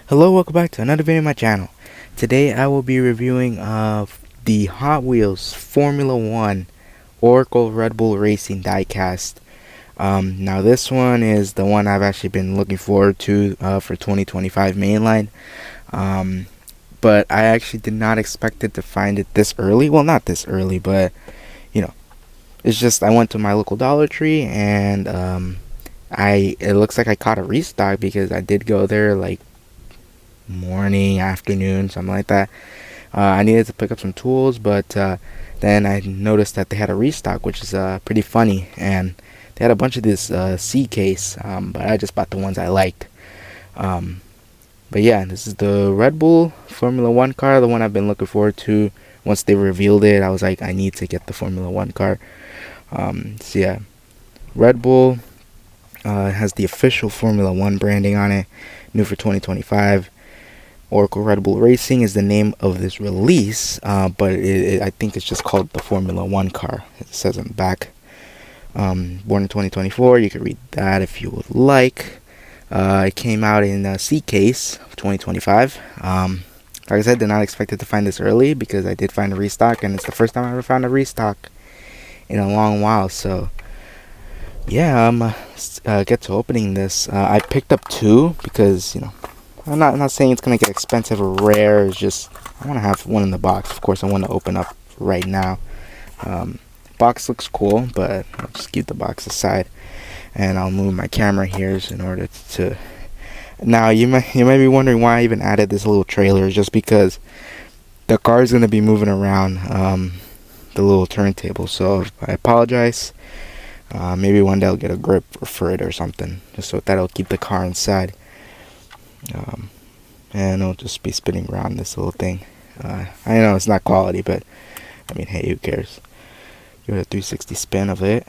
Hello, welcome back to another video on my channel. Today I will be reviewing the Hot Wheels Formula 1 Oracle Red Bull Racing Diecast. Now this one is the one I've actually been looking forward to for 2025 mainline. But I actually did not expect it to find it this early. Well, not this early, but you know, it's just I went to my local Dollar Tree and it looks like I caught a restock because I did go there like morning, afternoon, something like that. I needed to pick up some tools, but then I noticed that they had a restock, which is pretty funny, and they had a bunch of this C case, but I just bought the ones I liked. But yeah, this is the Red Bull Formula 1 car, the one I've been looking forward to. Once they revealed it, I was like, I need to get the Formula 1 car. So yeah, Red Bull has the official Formula 1 branding on it, new for 2025. Oracle Red Bull Racing is the name of this release, but I think it's just called the Formula 1 car. It says on the back. Born in 2024, you can read that if you would like. It came out in C case of 2025. Like I said, did not expect it to find this early because I did find a restock, and it's the first time I ever found a restock in a long while. So yeah, get to opening this. I picked up two because I'm not saying it's gonna get expensive or rare. It's just I want to have one in the box. Of course, I want to open up right now. Box looks cool, but I'll just keep the box aside, and I'll move my camera here in order to. Now you might be wondering why I even added this little trailer. Just because the car is gonna be moving around the little turntable. So I apologize. Maybe one day I'll get a grip for it or something, just so that'll keep the car inside. And it'll just be spinning around this little thing. I know it's not quality, but I mean, hey, who cares? Give it a 360 spin of it.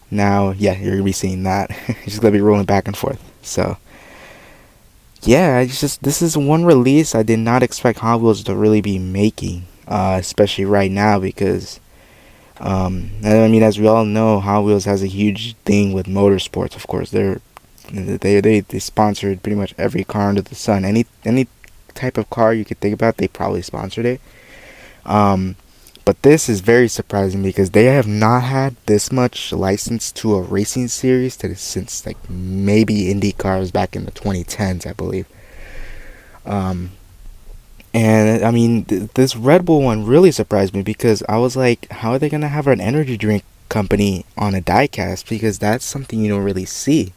Now, yeah, you're gonna be seeing that. It's just gonna be rolling back and forth. So, yeah, this is one release I did not expect Hot Wheels to really be making, especially right now because, I mean, as we all know, Hot Wheels has a huge thing with motorsports. Of course, they sponsored pretty much every car under the sun. Any type of car you could think about, they probably sponsored it. But this is very surprising because they have not had this much license to a racing series since like maybe Indy cars back in the 2010s, I believe. And I mean, this Red Bull one really surprised me because I was like, how are they gonna have an energy drink company on a diecast? Because that's something you don't really see.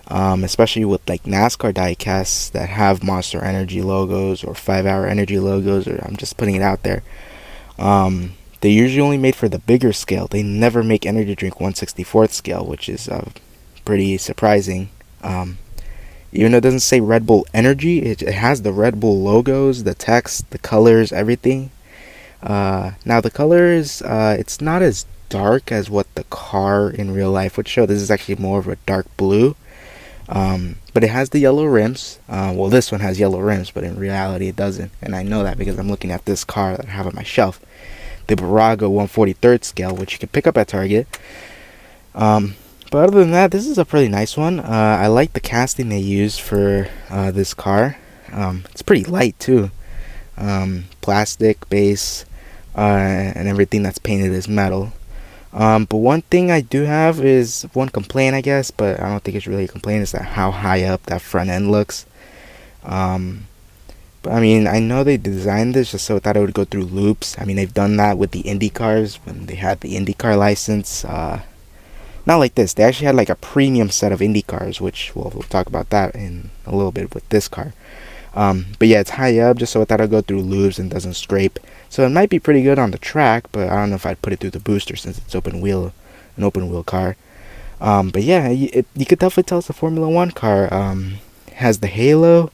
Especially with like NASCAR diecasts that have Monster Energy logos or 5 Hour Energy logos, or I'm just putting it out there. They usually only made for the bigger scale. They never make energy drink 1/64th scale, which is pretty surprising. Even though it doesn't say Red Bull Energy, it has the Red Bull logos, the text, the colors, everything. Now the colors, it's not as dark as what the car in real life would show. This is actually more of a dark blue. But it has the yellow rims. Well, this one has yellow rims, but in reality it doesn't. And I know that because I'm looking at this car that I have on my shelf. The Baraga 1/43rd scale, which you can pick up at Target. But other than that, this is a pretty nice one. I like the casting they used for this car. It's pretty light too. Plastic base and everything that's painted is metal. But one thing I do have is one complaint, I guess, but I don't think it's really a complaint, is that how high up that front end looks. But I mean, I know they designed this just so that it would go through loops. I mean, they've done that with the Indy cars when they had the Indy car license. Not like this. They actually had like a premium set of Indy cars, which we'll talk about that in a little bit with this car. But yeah, it's high up just so that it'll go through loops and doesn't scrape. So it might be pretty good on the track, but I don't know if I'd put it through the booster since it's an open wheel car. But yeah, you could definitely tell it's a Formula 1 car. It has the halo.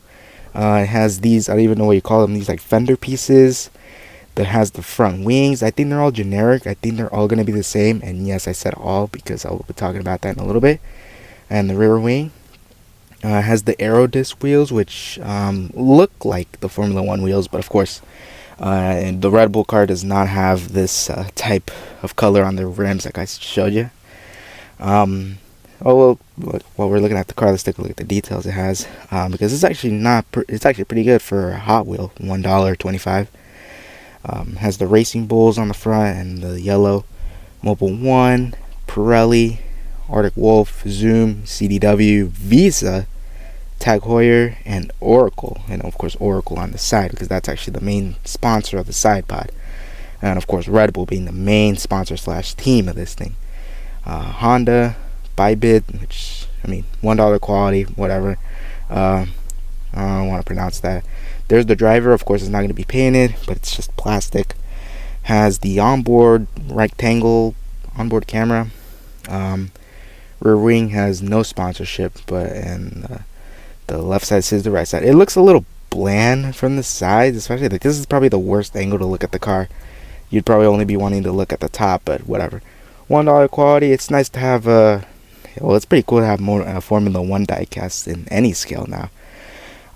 It has these, I don't even know what you call them, these like fender pieces. That has the front wings. I think they're all generic. I think they're all going to be the same. And yes, I said all because I'll be talking about that in a little bit. And the rear wing has the aero disc wheels, which look like the Formula 1 wheels, but of course and the Red Bull car does not have this type of color on the rims like I showed you. Oh well, while we're looking at the car, let's take a look at the details it has, because it's actually it's actually pretty good for a Hot Wheel. $1.25. Has the Racing Bulls on the front and the yellow. Mobil 1, Pirelli, Arctic Wolf, Zoom, CDW, Visa, Tag Heuer, and Oracle. And of course Oracle on the side, because that's actually the main sponsor of the side pod. And of course Red Bull being the main sponsor slash team of this thing. Honda, Bybit, which, I mean, $1 quality, whatever. I don't want to pronounce that. There's the driver. Of course, it's not going to be painted, but it's just plastic. Has the onboard rectangle onboard camera. Rear wing has no sponsorship, but and the left side says the right side. It looks a little bland from the sides, especially like this is probably the worst angle to look at the car. You'd probably only be wanting to look at the top, but whatever. $1 quality. It's nice to have well, it's pretty cool to have more Formula One diecast in any scale now.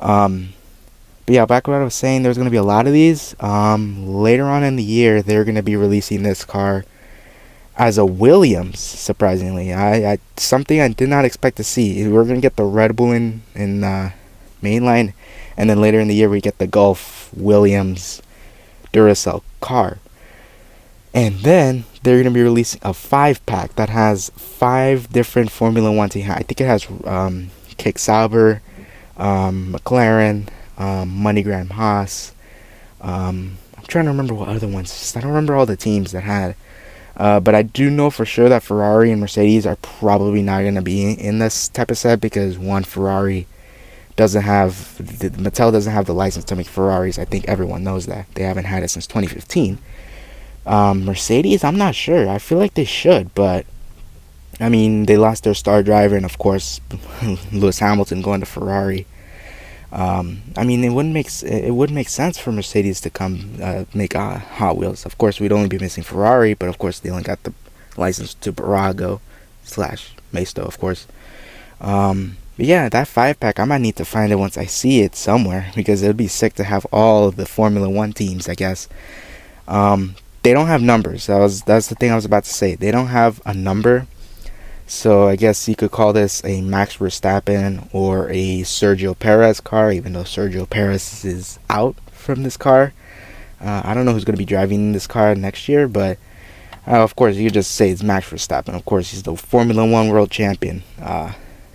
But yeah, back to what I was saying, there's going to be a lot of these. Later on in the year, they're going to be releasing this car as a Williams, surprisingly. I something I did not expect to see. We're going to get the Red Bull in mainline, and then later in the year, we get the Gulf Williams Duracell car. And then they're going to be releasing a 5-pack that has 5 different Formula One teams. I think it has Kick Sauber, McLaren, MoneyGram Haas. I'm trying to remember what other ones. I don't remember all the teams that had. But I do know for sure that Ferrari and Mercedes are probably not going to be in this type of set, because one, Ferrari doesn't have, Mattel doesn't have the license to make Ferraris. I think everyone knows that. They haven't had it since 2015. Mercedes, I'm not sure. I feel like they should, but I mean, they lost their star driver, and of course, Lewis Hamilton going to Ferrari. I mean, it would make sense for Mercedes to come make Hot Wheels. Of course, we'd only be missing Ferrari, but of course, they only got the license to Barago / Maisto, of course. But yeah, that 5-pack, I might need to find it once I see it somewhere, because it'd be sick to have all of the Formula One teams, I guess. They don't have numbers. That's the thing I was about to say. They don't have a number. So I guess you could call this a Max Verstappen or a Sergio Perez car, even though Sergio Perez is out from this car. I don't know who's going to be driving this car next year, but of course you could just say it's Max Verstappen. Of course, he's the Formula One World Champion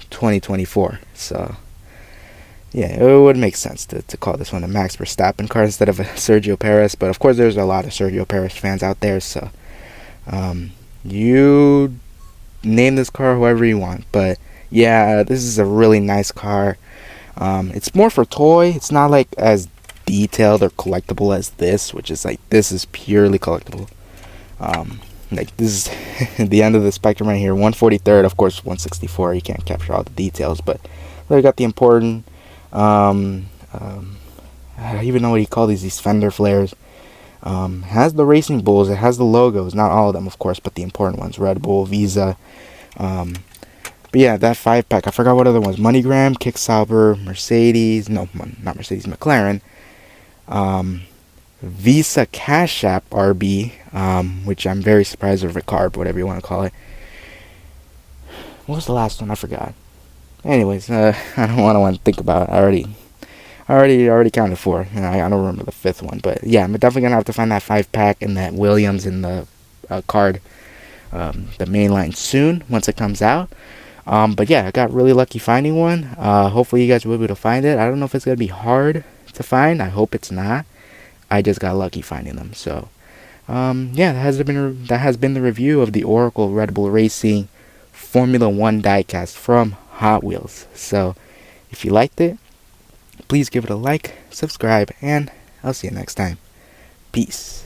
2024. So yeah, it would make sense to call this one a Max Verstappen car instead of a Sergio Perez. But of course, there's a lot of Sergio Perez fans out there, so you name this car however you want. But yeah, this is a really nice car. It's more for toy. It's not like as detailed or collectible as this, which is like, this is purely collectible. Like, this is the end of the spectrum right here. 143rd, of course, 164. You can't capture all the details, but they got the important. I don't even know what you call these fender flares. Has the Racing Bulls. It has the logos, not all of them, of course, but the important ones: Red Bull, Visa. But yeah, that 5-pack. I forgot what other ones. MoneyGram, Kick Sauber, Mercedes. No, not Mercedes. McLaren. Visa Cash App RB, which I'm very surprised, or Ricard, whatever you want to call it. What was the last one? I forgot. Anyways, I don't want to think about it. I already counted 4. I don't remember the 5th one, but yeah, I'm definitely gonna have to find that 5-pack and that Williams in the card, the main line soon once it comes out. But yeah, I got really lucky finding one. Hopefully you guys will be able to find it. I don't know if it's gonna be hard to find. I hope it's not. I just got lucky finding them. So yeah, that has been the review of the Oracle Red Bull Racing Formula One diecast from Hot Wheels. So if you liked it, please give it a like, subscribe, and I'll see you next time. Peace.